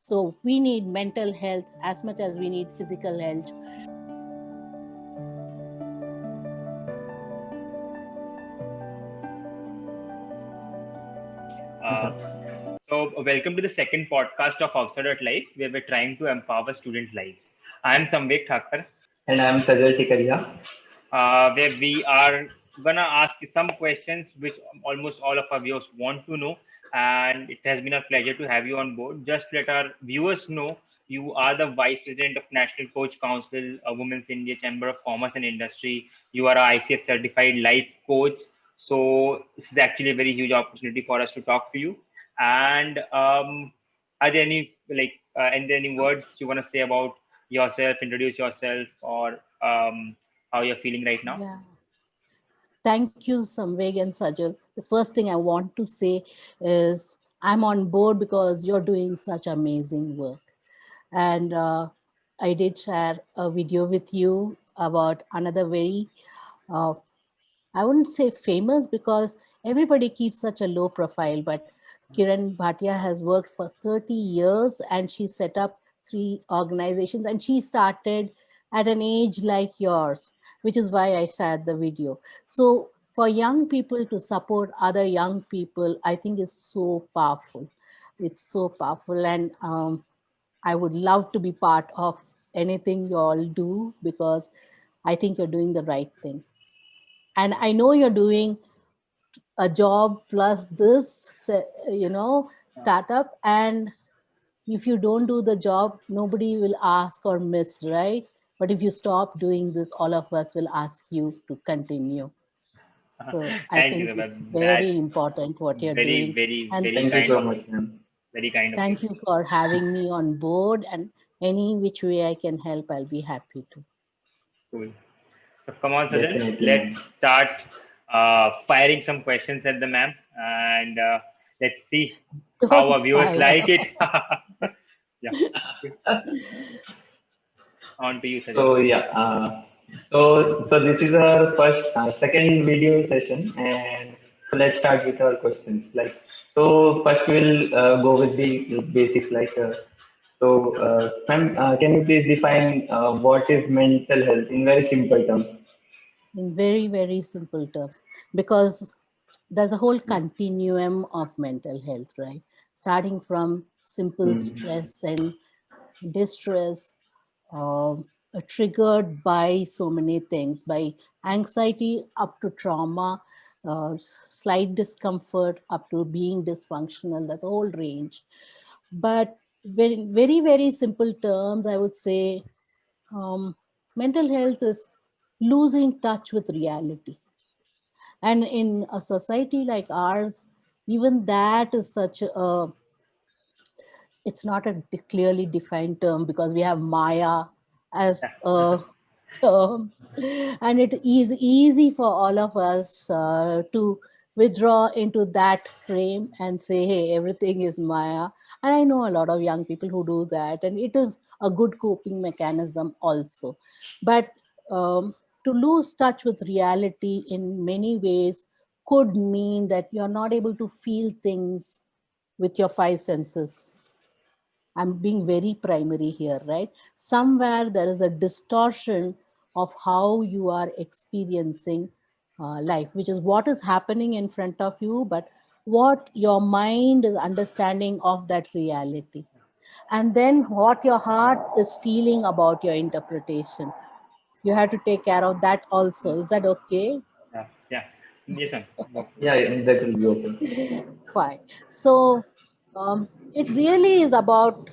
So we need mental health as much as we need physical health. Uh, Welcome to the second podcast of Outside at Life, where we're trying to empower student lives. I'm Samvik Thakkar, And I'm Sajal Tikaria. where we are gonna ask you some questions which almost all of our viewers want to know, and it has been a pleasure to have you on board. Just let our viewers know you are the Vice President of National Coach Council, Women's India Chamber of Commerce and Industry. You are a ICF certified life coach. So this is actually a very huge opportunity for us to talk to you. And are there any words you want to say about yourself, introduce yourself, or how you're feeling right now? Yeah. Thank you, Samveg and Sajal. The first thing I want to say is I'm on board because you're doing such amazing work. And I did share a video with you about another very, uh, I wouldn't say famous because everybody keeps such a low profile, but Kiran Bhatia has worked for 30 years and she set up 3 organizations and she started at an age like yours, which is why I shared the video. So for young people to support other young people, I think is so powerful. It's so powerful. And I would love to be part of anything you all do because I think you're doing the right thing. And I know you're doing a job plus this, startup. And if you don't do the job, nobody will ask or miss, right? But if you stop doing this, all of us will ask you to continue. So I Thank you, think Sabha. it's That's very important what you're very, doing. very, And very Thank you kind so of much, you. ma'am. Very kind of you. thank you for having me on board. And any which way I can help, I'll be happy to. Cool. So come on, Sajal. Definitely, Let's ma'am. start firing some questions at the ma'am, and let's see how Don't our viewers fire. like it. Yeah. On to you, Sajal. So yeah, so this is our second video session, and so let's start with our questions. So first we'll go with the basics. Ma'am, can you please define what is mental health in very simple terms? In very, very simple terms, because there's a whole continuum of mental health, right? Starting from simple Mm. stress and distress, triggered by so many things, by anxiety up to trauma, slight discomfort up to being dysfunctional. That's a whole range. But very, very, very simple terms, I would say mental health is losing touch with reality. And in a society like ours, even that is such a, it's not a clearly defined term because we have Maya as a term. And it is easy for all of us to withdraw into that frame and say, hey, everything is Maya. And I know a lot of young people who do that, and it is a good coping mechanism also. But um, to lose touch with reality in many ways could mean that you're not able to feel things with your 5 senses. I'm being very primary here, right? Somewhere there is a distortion of how you are experiencing life, which is what is happening in front of you, but what your mind is understanding of that reality. And then what your heart is feeling about your interpretation. You have to take care of that also. Is that okay? Yeah. Yeah. Yes, ma'am. Go. Yeah, that will be okay. Fine. So it really is about,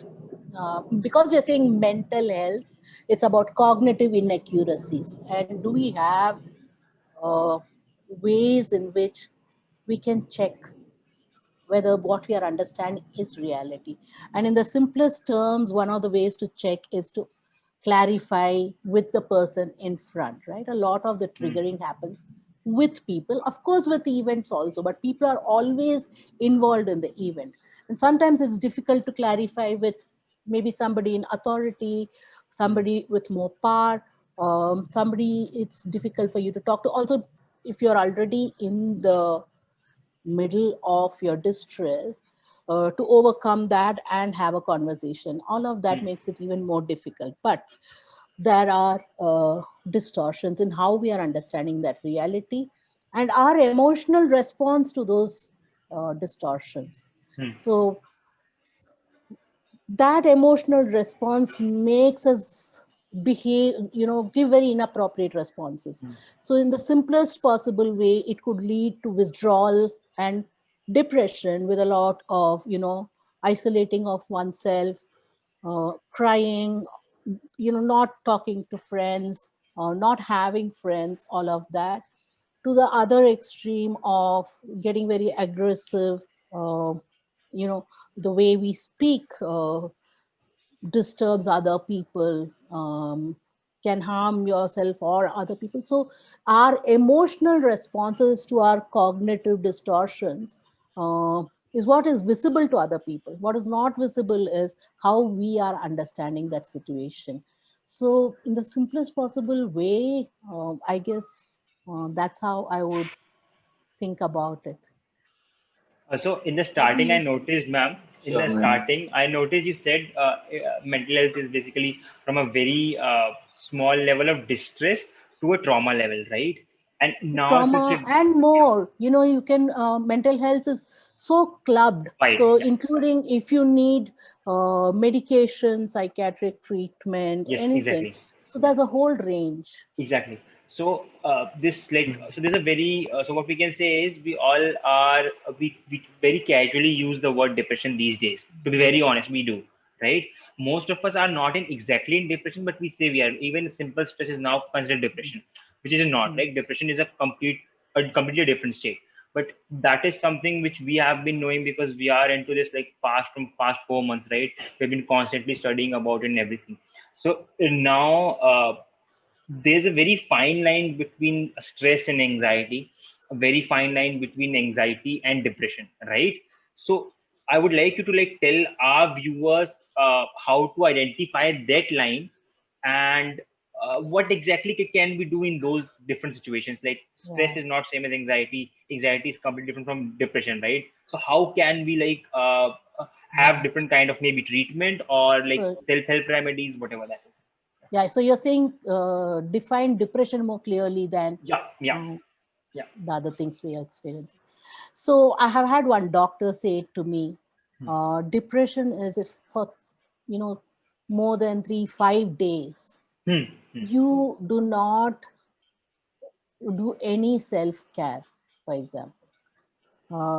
because we are saying mental health, it's about cognitive inaccuracies. And do we have uh, ways in which we can check whether what we are understanding is reality? And in the simplest terms, one of the ways to check is to clarify with the person in front, right? A lot of the Hmm. triggering happens with people, of course, with events also, but people are always involved in the event. And sometimes it's difficult to clarify with maybe somebody in authority, Hmm. somebody with more power, somebody it's difficult for you to talk to. Also, if you're already in the middle of your distress, to overcome that and have a conversation. All of that Hmm. makes it even more difficult. But there are distortions in how we are understanding that reality and our emotional response to those distortions. Hmm. So that emotional response makes us behave, give very inappropriate responses. Hmm. So in the simplest possible way, it could lead to withdrawal and depression, with a lot of isolating of oneself, crying, not talking to friends or not having friends, all of that, to the other extreme of getting very aggressive. uh, the way we speak disturbs other people, can harm yourself or other people. So our emotional responses to our cognitive distortions is what is visible to other people. What is not visible is how we are understanding that situation. So in the simplest possible way, I guess that's how I would think about it. So in the starting, I Maybe. noticed, ma'am, in Sure, the ma'am. starting, I noticed you said mental health is basically from a very small level of distress to a trauma level, right? And now, since Trauma we, and yeah, more, you can mental health is so clubbed, fine, so yeah, including if you need medication, psychiatric treatment, yes, anything. exactly. So there's a whole range. Exactly. So this like so there's a very so what we can say is we all are we very casually use the word depression these days. To be very honest, Yes. we do, right? Most of us are not in exactly in depression, but we say we are. Even simple stress is now considered depression, which is not. Mm. Like depression is a completely different state. But that is something which we have been knowing because we are into this like past 4 months, right? We've been constantly studying about it and everything. So now. There's a very fine line between stress and anxiety, a very fine line between anxiety and depression, right? So I would like you to like tell our viewers how to identify that line and what exactly can we do in those different situations. Like stress Yeah. is not same as anxiety. Anxiety is completely different from depression, right? So how can we like have Yeah. different kind of maybe treatment or like So self-help remedies, whatever that is. yeah, so you're saying define depression more clearly than Yeah, yeah, uh, yeah. the other things we are experiencing. So I have had one doctor say to me, depression is if for you know more than 3 5 days Hmm. Hmm. you do not do any self care. For example,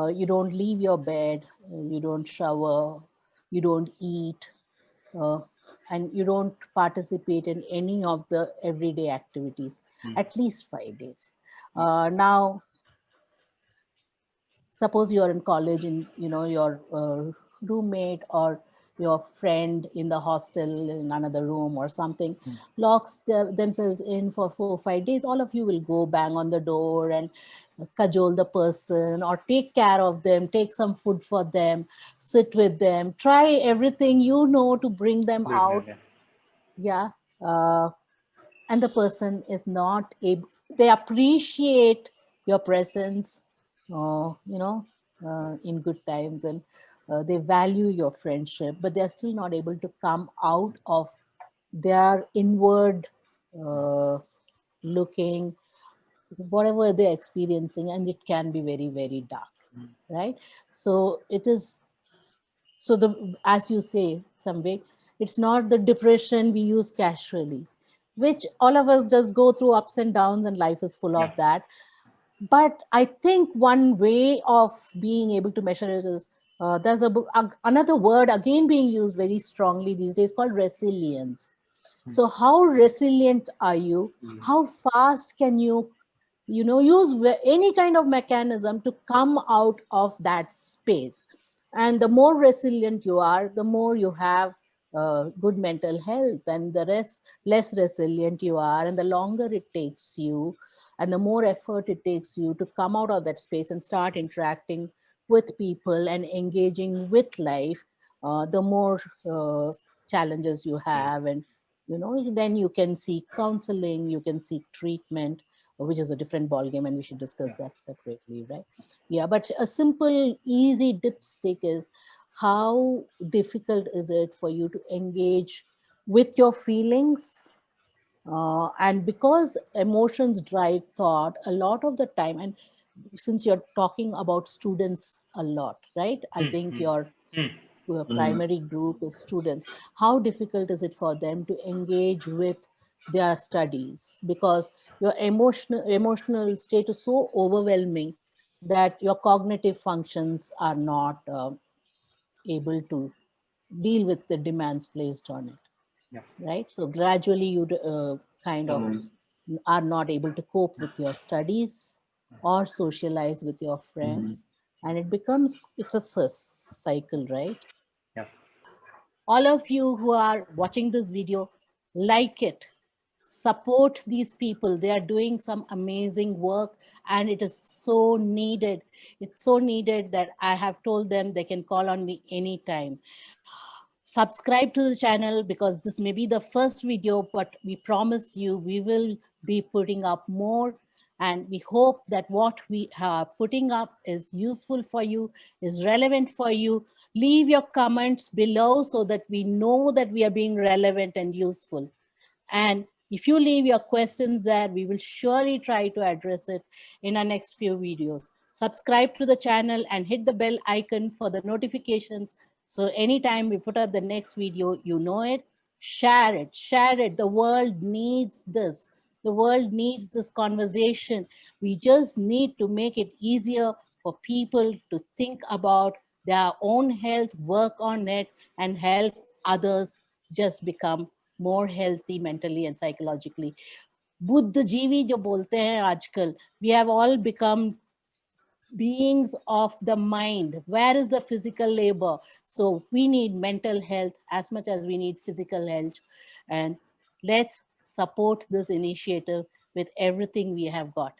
you don't leave your bed, you don't shower, you don't eat, uh, and you don't participate in any of the everyday activities, Hmm. at least 5 days. Now suppose you are in college and your roommate or your friend in the hostel in another room or something Hmm. locks themselves in for 4 or 5 days. All of you will go bang on the door and cajole the person or take care of them, take some food for them, sit with them, try everything to bring them Good. out. Yeah. Yeah. uh, and the person is not able, they appreciate your presence, in good times, and they value your friendship, but they're still not able to come out of their inward uh, looking, whatever they're experiencing, and it can be very, very dark, right? So it is, so the, as you say, Samvik, it's not the depression we use casually, which all of us just go through ups and downs, and life is full Yeah. of that. But I think one way of being able to measure it is, there's another word again being used very strongly these days called resilience. So how resilient are you? Hmm. How fast can you use any kind of mechanism to come out of that space? And the more resilient you are, the more you have good mental health, and the less resilient you are, and the longer it takes you, and the more effort it takes you to come out of that space and start interacting with people and engaging with life, the more challenges you Yeah. have. And then you can seek counseling, you can seek treatment, which is a different ballgame, and we should discuss Yeah. that separately, right? Yeah, but a simple, easy dipstick is, how difficult is it for you to engage with your feelings? And because emotions drive thought a lot of the time, and since you're talking about students a lot, right? I think your primary group is students. How difficult is it for them to engage with their studies? Because your emotional state is so overwhelming that your cognitive functions are not able to deal with the demands placed on it. Yeah. Right? So gradually you kind of are not able to cope with your studies or socialize with your friends, and it's a cycle, right? Yeah. All of you who are watching this video, like it, support these people. They are doing some amazing work, and it is so needed. It's so needed that I have told them they can call on me anytime. Subscribe to the channel, because this may be the first video, but we promise you we will be putting up more, and we hope that what we are putting up is useful for you, is relevant for you. Leave your comments below so that we know that we are being relevant and useful. And if you leave your questions there, we will surely try to address it in our next few videos. Subscribe to the channel and hit the bell icon for the notifications. So anytime we put up the next video, you know it. Share it, share it. The world needs this. The world needs this conversation. We just need to make it easier for people to think about their own health, work on it, and help others just become more healthy mentally and psychologically. बुद्धिजीवी जो बोलते हैं आजकल, we have all become beings of the mind. Where is the physical labor? So we need mental health as much as we need physical health. And let's support this initiative with everything we have got.